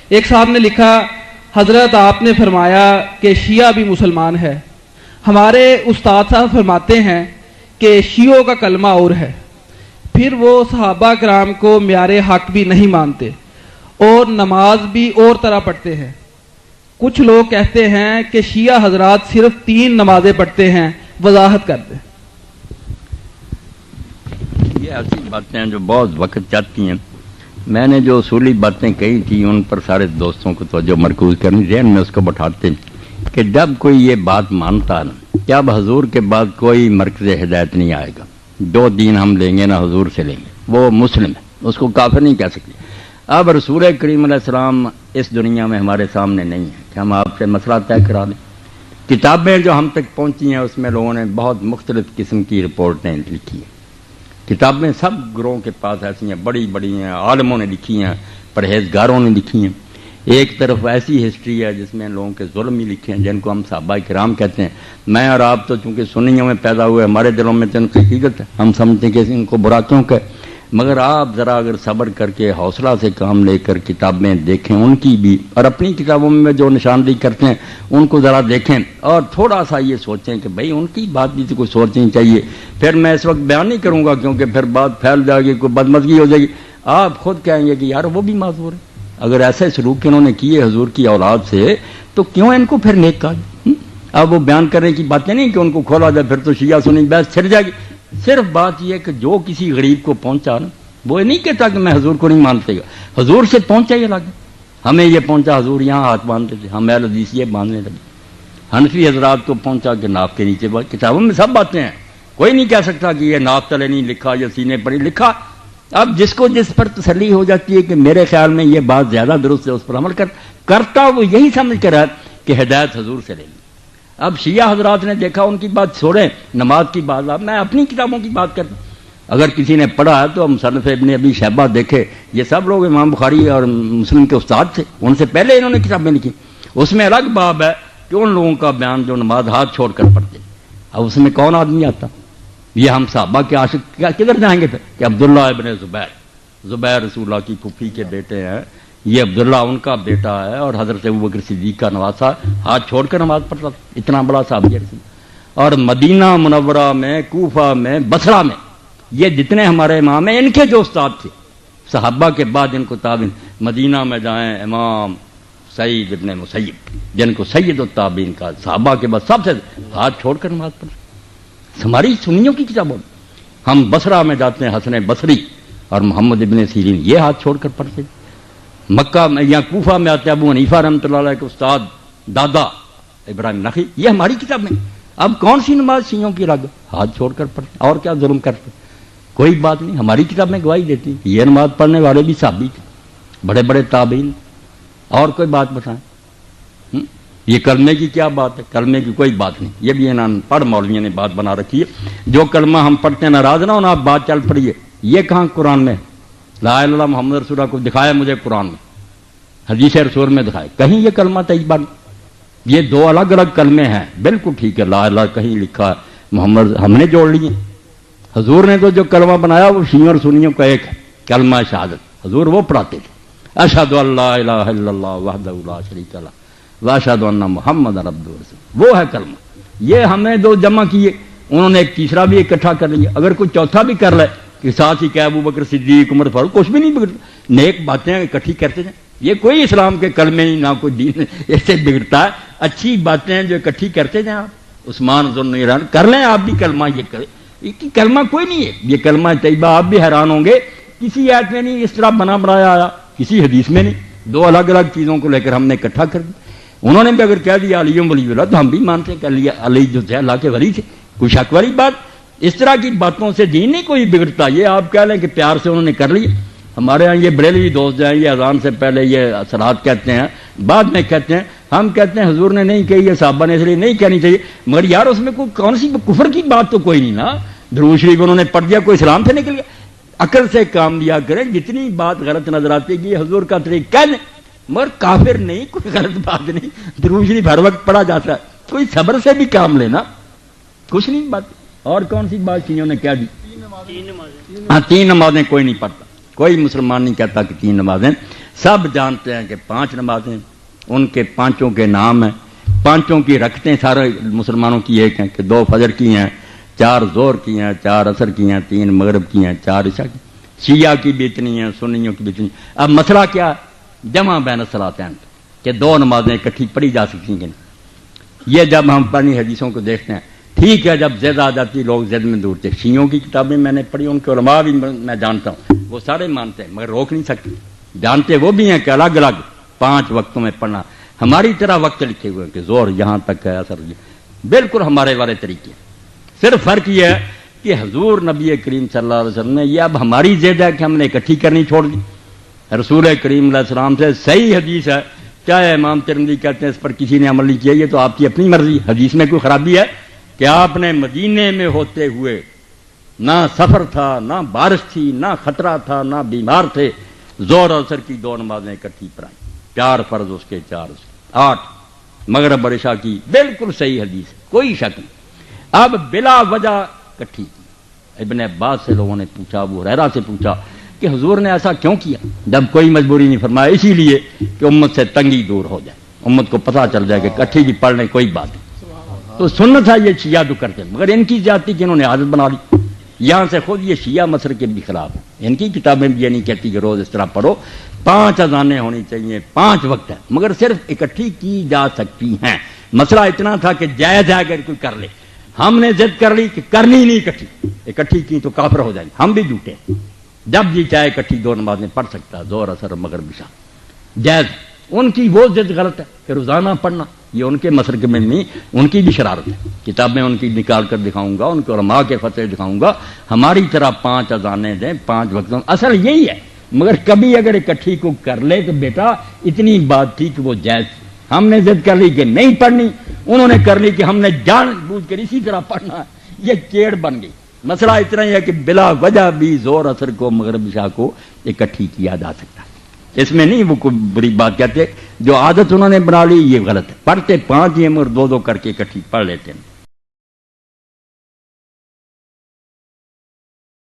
ایک صاحب نے لکھا، حضرت آپ نے فرمایا کہ شیعہ بھی مسلمان ہے. ہمارے استاد صاحب فرماتے ہیں کہ شیعوں کا کلمہ اور ہے، پھر وہ صحابہ کرام کو معیار حق بھی نہیں مانتے اور نماز بھی اور طرح پڑھتے ہیں. کچھ لوگ کہتے ہیں کہ شیعہ حضرات صرف 3 نمازیں پڑھتے ہیں، وضاحت کر دیں. یہ ایسی باتیں ہیں جو بہت وقت چاہتی ہیں. میں نے جو اصولی باتیں کہی تھی ان پر سارے دوستوں کو توجہ مرکوز کرنی، ذہن میں اس کو بٹھاتے ہیں کہ جب کوئی یہ بات مانتا نا کہ اب حضور کے بعد کوئی مرکز ہدایت نہیں آئے گا، 2 دین ہم لیں گے نا حضور سے لیں گے، وہ مسلم ہے، اس کو کافر نہیں کہہ سکتے. اب رسول کریم علیہ السلام اس دنیا میں ہمارے سامنے نہیں ہے کہ ہم آپ سے مسئلہ طے کرا دیں. کتابیں جو ہم تک پہنچی ہیں اس میں لوگوں نے بہت مختلف قسم کی رپورٹیں لکھی ہیں. کتابیں سب گروہوں کے پاس ایسی ہیں، بڑی بڑی ہیں، عالموں نے لکھی ہیں، پرہیزگاروں نے لکھی ہیں. ایک طرف ایسی ہسٹری ہے جس میں لوگوں کے ظلم ہی لکھے ہیں جن کو ہم صحابہ کرام کہتے ہیں. میں اور آپ تو چونکہ سنیوں میں پیدا ہوئے، ہمارے دلوں میں تو ان کی حقیقت ہے، ہم سمجھتے ہیں کہ ان کو برا کیوں کہ، مگر آپ ذرا اگر صبر کر کے حوصلہ سے کام لے کر کتابیں دیکھیں ان کی بھی، اور اپنی کتابوں میں جو نشاندہی کرتے ہیں ان کو ذرا دیکھیں اور تھوڑا سا یہ سوچیں کہ بھئی ان کی بات بھی تو کوئی سوچنی چاہیے. پھر میں اس وقت بیان نہیں کروں گا کیونکہ پھر بات پھیل جائے گی، کوئی بدمزگی ہو جائے گی. آپ خود کہیں گے کہ یار وہ بھی معذور ہے. اگر ایسے سلوک انہوں نے کیے حضور کی اولاد سے تو کیوں ان کو پھر نیک کہا؟ اب وہ بیان کرنے کی باتیں نہیں کہ ان کو کھولا جائے پھر تو شیعہ سنی بحث چھڑ جائے گی. صرف بات یہ کہ جو کسی غریب کو پہنچا نا، وہ نہیں کہتا کہ میں حضور کو نہیں مانتے گا، حضور سے پہنچا یہ لگے. ہمیں یہ پہنچا حضور یہاں ہاتھ باندھتے تھے، ہم اہل حدیث یہ باندھنے لگے. حنفی حضرات کو پہنچا کہ ناف کے نیچے کتابوں میں سب باتیں ہیں، کوئی نہیں کہہ سکتا کہ یہ ناف تلے نہیں لکھا یا سینے پر ہی لکھا. اب جس کو جس پر تسلی ہو جاتی ہے کہ میرے خیال میں یہ بات زیادہ درست ہے اس پر عمل کرتا وہ یہی سمجھ کر ہے کہ ہدایت حضور سے لے لی. اب شیعہ حضرات نے دیکھا ان کی بات چھوڑیں، نماز کی بات. اب میں اپنی کتابوں کی بات کرتا ہوں. اگر کسی نے پڑھا ہے تو مصنف ابن ابی شیبہ دیکھے، یہ سب لوگ امام بخاری اور مسلم کے استاد تھے، ان سے پہلے انہوں نے کتابیں لکھی. اس میں الگ باب ہے کہ ان لوگوں کا بیان جو نماز ہاتھ چھوڑ کر پڑھتے. اب اس میں کون آدمی آتا؟ یہ ہم صحابہ کے عاشق کدھر جائیں گے پھر کہ عبداللہ ابن زبیر رسول اللہ کی پھوپھی کے بیٹے ہیں، یہ عبداللہ ان کا بیٹا ہے اور حضرت ابوبکر صدیق کا نواسا، ہاتھ چھوڑ کر نماز پڑھتا تھا. اتنا بڑا صحابی رسول. اور مدینہ منورہ میں، کوفہ میں، بصرہ میں یہ جتنے ہمارے امام ہیں ان کے جو استاد تھے صحابہ کے بعد ان کو تابعین. مدینہ میں جائیں امام سعید ابن مسیب جن کو سید التابعین کا، صحابہ کے بعد سب سے ہاتھ چھوڑ کر نماز پڑھتے. ہماری سنیوں کی کتابوں میں ہم بصرہ میں جاتے ہیں، حسن بصری اور محمد ابن سیرین یہ ہاتھ چھوڑ کر پڑھتے. مکہ میں یا کوفہ میں آتے ہیں ابو حنیفہ رحمۃ اللہ علیہ کے استاد دادا ابراہیم نخعی، یہ ہماری کتاب میں. اب کون سی نماز شیعوں کی الگ؟ ہاتھ چھوڑ کر پڑھتے اور کیا ظلم کرتے؟ کوئی بات نہیں. ہماری کتاب میں گواہی دیتی یہ نماز پڑھنے والے بھی صحابی تھے، بڑے بڑے تابعین. اور کوئی بات بتائیں؟ یہ کلمے کی کیا بات ہے؟ کلمے کی کوئی بات نہیں. یہ بھی انہوں پڑھ مولویوں نے بات بنا رکھی ہے. جو کلمہ ہم پڑھتے ہیں ناراض نہ ہونا، آپ بات چل پڑیے. یہ کہاں قرآن میں؟ لا الہ الا اللہ محمد رسول اللہ کو دکھایا مجھے قرآن میں، حدیث رسول میں دکھائے، کہیں یہ کلمہ طیبہ نہیں. یہ 2 الگ الگ کلمے ہیں. بالکل ٹھیک ہے، لا الہ کہیں لکھا ہے، محمد ہم نے جوڑ لیے. حضور نے تو جو کلمہ بنایا وہ شیعوں اور سنیوں کا ایک ہے، کلمہ شہادت. حضور وہ پڑھاتے تھے، اشہد ان لا الہ الا اللہ وحدہ لا شریک لہ واشہد ان محمد عبدہ ورسولہ، وہ ہے کلمہ. یہ ہمیں 2 جمع کیے، انہوں نے ایک تیسرا بھی اکٹھا کر لیا. اگر کوئی چوتھا بھی کر لے کہ ساتھ ہی کہ ابوبکر صدیق عمر فاروق، کچھ بھی نہیں بگڑتا. نیک باتیں اکٹھی کرتے ہیں. یہ کوئی اسلام کے کلمے نہیں، نہ کوئی دین اس سے بگڑتا ہے. اچھی باتیں جو اکٹھی کرتے ہیں آپ، عثمان ذوالنورین کر لیں آپ بھی کلمہ. یہ کریں، یہ کلمہ کوئی نہیں ہے. یہ کلمہ طیبہ آپ بھی حیران ہوں گے کسی آیت میں نہیں اس طرح بنا بنایا آیا، کسی حدیث میں نہیں. 2 الگ الگ چیزوں کو لے کر ہم نے اکٹھا کر دیا. انہوں نے بھی اگر کہہ دیا علی ولی اللہ تو ہم بھی مانتے ہیں کہ علی جو تھے اللہ کے ولی تھے، کوئی شک والی بات. اس طرح کی باتوں سے دین نہیں کوئی بگڑتا. یہ آپ کہہ لیں کہ پیار سے انہوں نے کر لیا. ہمارے ہاں یہ بریلوی دوست جو ہیں یہ اذان سے پہلے یہ صلات کہتے ہیں، بعد میں کہتے ہیں. ہم کہتے ہیں حضور نے نہیں کہی ہے، صحابہ نے اس لیے نہیں کہنی چاہیے. مگر یار اس میں کوئی کون سی کفر کی بات تو کوئی نہیں نا. درود شریف انہوں نے پڑھ دیا، کوئی اسلام سے نکل گیا. عقل سے کام لیا کریں. جتنی بات غلط نظر آتی ہے یہ حضور کا طریقہ کہہ دیں، مگر کافر نہیں، کوئی غلط بات نہیں. درود شریف ہر وقت پڑھا جاتا ہے. کوئی صبر سے بھی کام لینا، کچھ نہیں بات. اور کون سی بات شیعوں نے کہہ دی؟ 3 نمازیں. ہاں 3 نمازیں کوئی نہیں پڑھتا. کوئی مسلمان نہیں کہتا کہ 3 نمازیں. سب جانتے ہیں کہ 5 نمازیں ان کے 5 کے نام ہیں، 5 کی رکھتے سارے مسلمانوں کی ایک ہیں کہ 2 فجر کی ہیں، 4 ظہر کی ہیں، 4 عصر کی ہیں، 3 مغرب کی ہیں، 4 عشاء کی، شیعہ کی بھی اتنی ہیں، سنیوں کی بھی اتنی۔ اب مسئلہ کیا ہے؟ جمع بین الصلاتین کہ 2 نمازیں اکٹھی پڑھی جا سکتی ہیں کہ نہیں۔ یہ جب ہم پرانی حدیثوں کو دیکھتے ہیں، ٹھیک ہے جب زد آ جاتی لوگ زد میں دور تھے، شیعوں کی کتابیں میں نے پڑھی، ان کے علماء بھی میں جانتا ہوں، وہ سارے مانتے ہیں مگر روک نہیں سکتے، جانتے وہ بھی ہیں کہ الگ الگ 5 وقتوں میں پڑھنا۔ ہماری طرح وقت لکھے ہوئے ہیں کہ زور یہاں تک ہے، اثر بالکل ہمارے والے طریقے، صرف فرق یہ ہے کہ حضور نبی کریم صلی اللہ علیہ وسلم نے یہ اب ہماری زد ہے کہ ہم نے اکٹھی کرنی چھوڑ دی۔ رسول کریم علیہ السلام سے صحیح حدیث ہے، چاہے امام ترمذی کہتے ہیں اس پر کسی نے عمل نہیں کیا، یہ تو آپ کی اپنی مرضی، حدیث میں کوئی خرابی ہے کہ آپ نے مدینے میں ہوتے ہوئے نہ سفر تھا، نہ بارش تھی، نہ خطرہ تھا، نہ بیمار تھے، ظہر اور عصر کی 2 نمازیں اکٹھی پڑھائیں، 4 فرض اس کے 4 اس کے 8 مغرب اور عشاء کی، بالکل صحیح حدیث، کوئی شک نہیں۔ اب بلا وجہ اکٹھی کی۔ ابن عباس سے لوگوں نے پوچھا، ابو ہریرہ سے پوچھا کہ حضور نے ایسا کیوں کیا؟ جب کوئی مجبوری نہیں فرمایا، اسی لیے کہ امت سے تنگی دور ہو جائے، امت کو پتہ چل جائے کہ اکٹھی کی پڑھنے کوئی بات نہیں۔ تو سنت ہے یہ شیعہ جو کرتے ہیں، مگر ان کی زیادتی کہ انہوں نے عادت بنا لی، یہاں سے خود یہ شیعہ مسر کے بھی خلاف ہے۔ ان کی کتابیں بھی یہ نہیں کہتی کہ روز اس طرح پڑھو، 5 اذانیں ہونی چاہیے، 5 وقت ہے، مگر صرف اکٹھی کی جا سکتی ہیں۔ مسئلہ اتنا تھا کہ جائز ہے اگر کوئی کر لے، ہم نے ضد کر لی کہ کرنی نہیں اکٹھی کی تو کافر ہو جائیں گے، ہم بھی جھوٹے ہیں۔ جب جی چاہے اکٹھی 2 نمازیں پڑھ سکتا ہے، ظہر عصر مغرب عشاء، جائز۔ ان کی وہ ضد غلط ہے کہ روزانہ پڑھنا، یہ ان کے مسلک میں نہیں، ان کی بھی شرارت ہے۔ کتابیں ان کی نکال کر دکھاؤں گا، ان کے علماء کے فتوے دکھاؤں گا، ہماری طرح 5 اذانیں دیں، 5 وقتوں، اصل یہی ہے۔ مگر کبھی اگر اکٹھی کو کر لے تو بیٹا اتنی بات تھی کہ وہ جائز تھی، ہم نے ضد کر لی کہ نہیں پڑھنی، انہوں نے کر لی کہ ہم نے جان بوجھ کر اسی طرح پڑھنا ہے، یہ چیڑ بن گئی۔ مسئلہ اتنا ہی ہے کہ بلا وجہ بھی ظہر عصر کو مغرب عشاء کو اکٹھی کیا جا سکتا ہے، اس میں نہیں وہ کوئی بری بات کہتے، جو عادت انہوں نے بنا لی یہ غلط ہے۔ پڑھتے 5 ہی مگر 2 کر کے اکٹھی پڑھ لیتے ہیں۔